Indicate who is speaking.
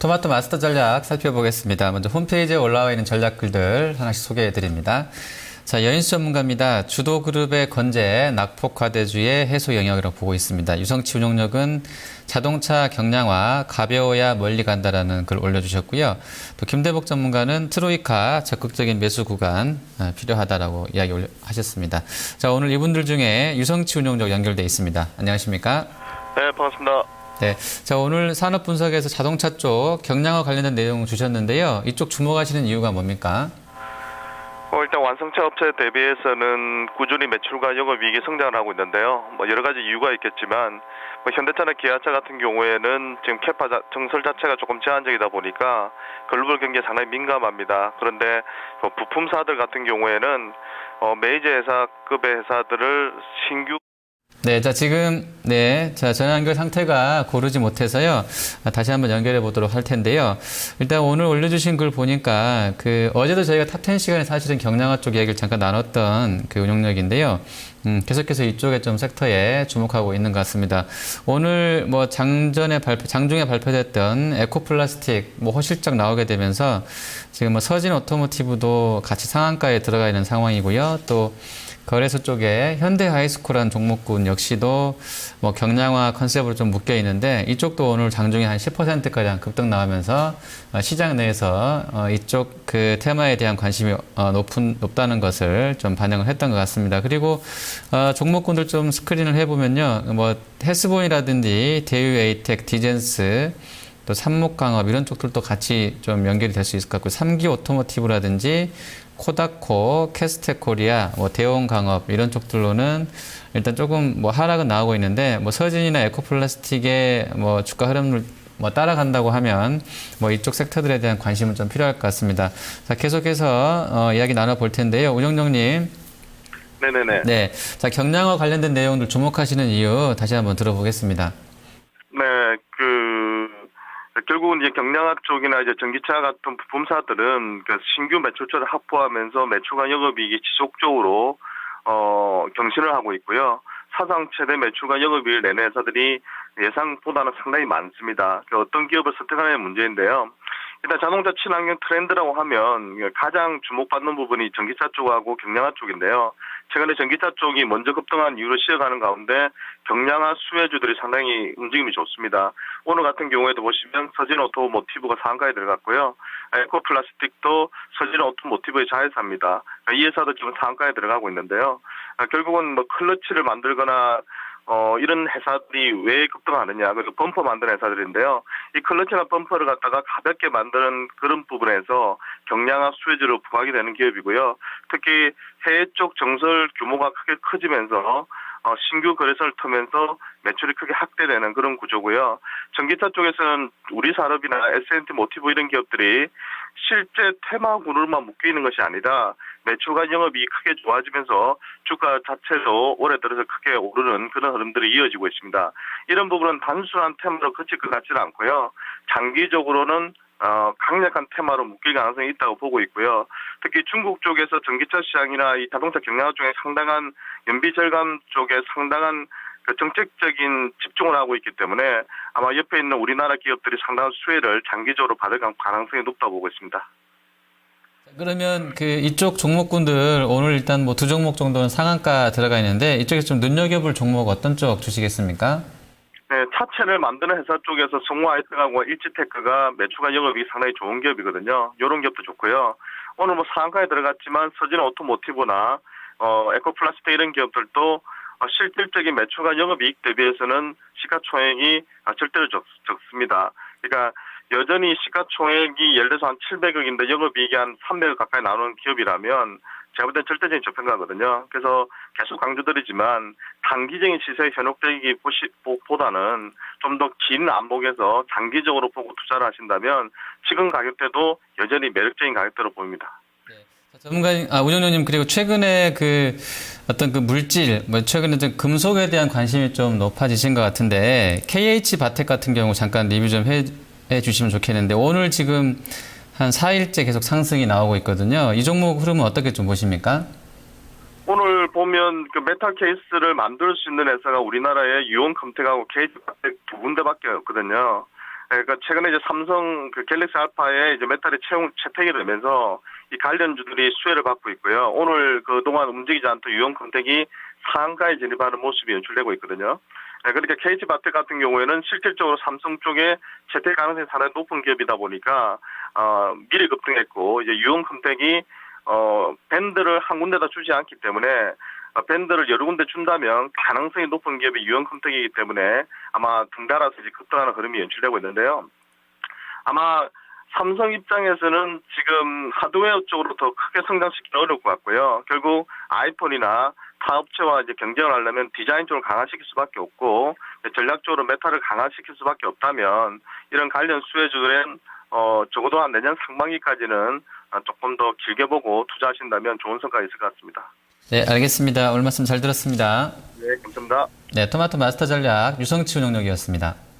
Speaker 1: 토마토 마스터 전략 살펴보겠습니다. 먼저 홈페이지에 올라와 있는 전략글들 하나씩 소개해 드립니다. 자, 여인수 전문가입니다. 주도그룹의 건재, 낙폭과대주의 해소 영역이라고 보고 있습니다. 유성치 운용력은 자동차 경량화, 가벼워야 멀리 간다라는 글 올려주셨고요. 또 김대복 전문가는 트로이카 적극적인 매수 구간 필요하다라고 이야기 하셨습니다. 자, 오늘 이분들 중에 유성치 운용력 연결돼 있습니다. 안녕하십니까?
Speaker 2: 네, 반갑습니다.
Speaker 1: 네, 자, 오늘 산업 분석에서 자동차 쪽 경량화 관련된 내용 주셨는데요. 이쪽 주목하시는 이유가 뭡니까?
Speaker 2: 일단 완성차 업체 대비해서는 꾸준히 매출과 영업이익이 성장을 하고 있는데요. 여러 가지 이유가 있겠지만 현대차나 기아차 같은 경우에는 지금 캐파 정설 자체가 조금 제한적이다 보니까 글로벌 경기에 상당히 민감합니다. 그런데 부품사들 같은 경우에는 메이저 회사급의 회사들을 신규
Speaker 1: 네, 자, 지금, 네, 자, 전화 연결 상태가 고르지 못해서요. 다시 한번 연결해 보도록 할 텐데요. 일단 오늘 올려주신 글 보니까, 어제도 저희가 탑10 시간에 사실은 경량화 쪽 얘기를 잠깐 나눴던 운용력인데요. 계속해서 이쪽에 좀 섹터에 주목하고 있는 것 같습니다. 오늘 장중에 발표됐던 에코플라스틱, 호실적 나오게 되면서 지금 서진 오토모티브도 같이 상한가에 들어가 있는 상황이고요. 또, 거래소 쪽에 현대하이스쿨한 종목군 역시도 경량화 컨셉으로 좀 묶여 있는데 이쪽도 오늘 장중에 한 10%가량 급등 나오면서 시장 내에서 이쪽 테마에 대한 관심이 높다는 것을 좀 반영을 했던 것 같습니다. 그리고 종목군들 좀 스크린을 해보면요. 헬스본이라든지 대유 에이텍, 디젠스, 또 삼목강업 이런 쪽들도 같이 좀 연결이 될 수 있을 것 같고 3기 오토모티브라든지 코다코, 캐스텍코리아, 대원강업 이런 쪽들로는 일단 조금 하락은 나오고 있는데 서진이나 에코플라스틱의 주가 흐름을 따라간다고 하면 이쪽 섹터들에 대한 관심은 좀 필요할 것 같습니다. 자, 계속해서 이야기 나눠볼 텐데요. 운영정님.
Speaker 2: 네네네.
Speaker 1: 네, 자, 경량화 관련된 내용들 주목하시는 이유 다시 한번 들어보겠습니다.
Speaker 2: 네, 결국은 이제 경량화 쪽이나 이제 전기차 같은 부품사들은 신규 매출처를 확보하면서 매출과 영업이익이 지속적으로 경신을 하고 있고요. 사상 최대 매출과 영업이익을 내는 회사들이 예상보다는 상당히 많습니다. 어떤 기업을 선택하느냐의 문제인데요. 일단 자동차 친환경 트렌드라고 하면 가장 주목받는 부분이 전기차 쪽하고 경량화 쪽인데요. 최근에 전기차 쪽이 먼저 급등한 이유로 쉬어가는 가운데 경량화 수혜주들이 상당히 움직임이 좋습니다. 오늘 같은 경우에도 보시면 서진 오토모티브가 상한가에 들어갔고요. 에코플라스틱도 서진 오토모티브의 자회사입니다. 이 회사도 지금 상한가에 들어가고 있는데요. 결국은 클러치를 만들거나 이런 회사들이 왜 급등하느냐. 그래서 범퍼 만드는 회사들인데요. 이 클러치나 범퍼를 갖다가 가볍게 만드는 그런 부분에서 경량화 수혜주로 부각이 되는 기업이고요. 특히 해외 쪽 정설 규모가 크게 커지면서 신규 거래소를 통해서 매출이 크게 확대되는 그런 구조고요. 전기차 쪽에서는 우리 산업이나 S&T 모티브 이런 기업들이 실제 테마군으로만 묶여 있는 것이 아니라 매출과 영업이 크게 좋아지면서 주가 자체도 올해 들어서 크게 오르는 그런 흐름들이 이어지고 있습니다. 이런 부분은 단순한 테마로 그칠 것 같지는 않고요. 장기적으로는 강력한 테마로 묶일 가능성이 있다고 보고 있고요. 특히 중국 쪽에서 전기차 시장이나 이 자동차 경량화 쪽에 상당한 연비 절감 쪽에 상당한 정책적인 집중을 하고 있기 때문에 아마 옆에 있는 우리나라 기업들이 상당한 수혜를 장기적으로 받을 가능성이 높다고 보고 있습니다.
Speaker 1: 그러면 이쪽 종목군들 오늘 일단 두 종목 정도는 상한가 들어가 있는데 이쪽에서 좀 눈여겨볼 종목 어떤 쪽 주시겠습니까?
Speaker 2: 네, 차체를 만드는 회사 쪽에서 성우아이텍하고 일지테크가 매출과 영업이 상당히 좋은 기업이거든요. 이런 기업도 좋고요. 오늘 상한가에 들어갔지만 서진 오토모티브나 에코플라스틱 이런 기업들도 실질적인 매출과 영업이익 대비해서는 시가총액이 절대로 적습니다. 그러니까 여전히 시가총액이 예를 들어서 한 700억인데 영업이익이 한 300억 가까이 나오는 기업이라면 제가 볼 땐 절대적인 저평가거든요. 그래서 계속 강조드리지만 단기적인 시세에 현혹되기보다는 좀 더 긴 안목에서 장기적으로 보고 투자를 하신다면 지금 가격대도 여전히 매력적인 가격대로 보입니다.
Speaker 1: 전문가님, 운영자님, 그리고 최근에 어떤 물질, 최근에 좀 금속에 대한 관심이 좀 높아지신 것 같은데, KH바텍 같은 경우 잠깐 리뷰 좀 해 주시면 좋겠는데, 오늘 지금 한 4일째 계속 상승이 나오고 있거든요. 이 종목 흐름은 어떻게 좀 보십니까?
Speaker 2: 오늘 보면 메탈 케이스를 만들 수 있는 회사가 우리나라에 유온 컴텍하고 KH바텍 두 군데밖에 없거든요. 그러니까 최근에 이제 삼성 그 갤럭시 알파에 이제 메탈이 채택이 되면서 이 관련주들이 수혜를 받고 있고요. 오늘 그동안 움직이지 않던 유형 컨택이 상한가에 진입하는 모습이 연출되고 있거든요. 그러니까 KT바텍 같은 경우에는 실질적으로 삼성 쪽에 채택 가능성이 상당히 높은 기업이다 보니까 미리 급등했고 이제 유형 컨택이 밴드를 한 군데다 주지 않기 때문에 밴드를 여러 군데 준다면 가능성이 높은 기업이 유형 컨택이기 때문에 아마 등달아서 이제 급등하는 흐름이 연출되고 있는데요. 아마 삼성 입장에서는 지금 하드웨어 쪽으로 더 크게 성장시키기 어려울 것 같고요. 결국 아이폰이나 타 업체와 이제 경쟁을 하려면 디자인 쪽을 강화시킬 수밖에 없고 전략적으로 메탈을 강화시킬 수밖에 없다면 이런 관련 수혜주들은 적어도 한 내년 상반기까지는 조금 더 길게 보고 투자하신다면 좋은 성과가 있을 것 같습니다.
Speaker 1: 네, 알겠습니다. 오늘 말씀 잘 들었습니다.
Speaker 2: 네, 감사합니다.
Speaker 1: 네, 토마토 마스터 전략 유성치 운영력이었습니다.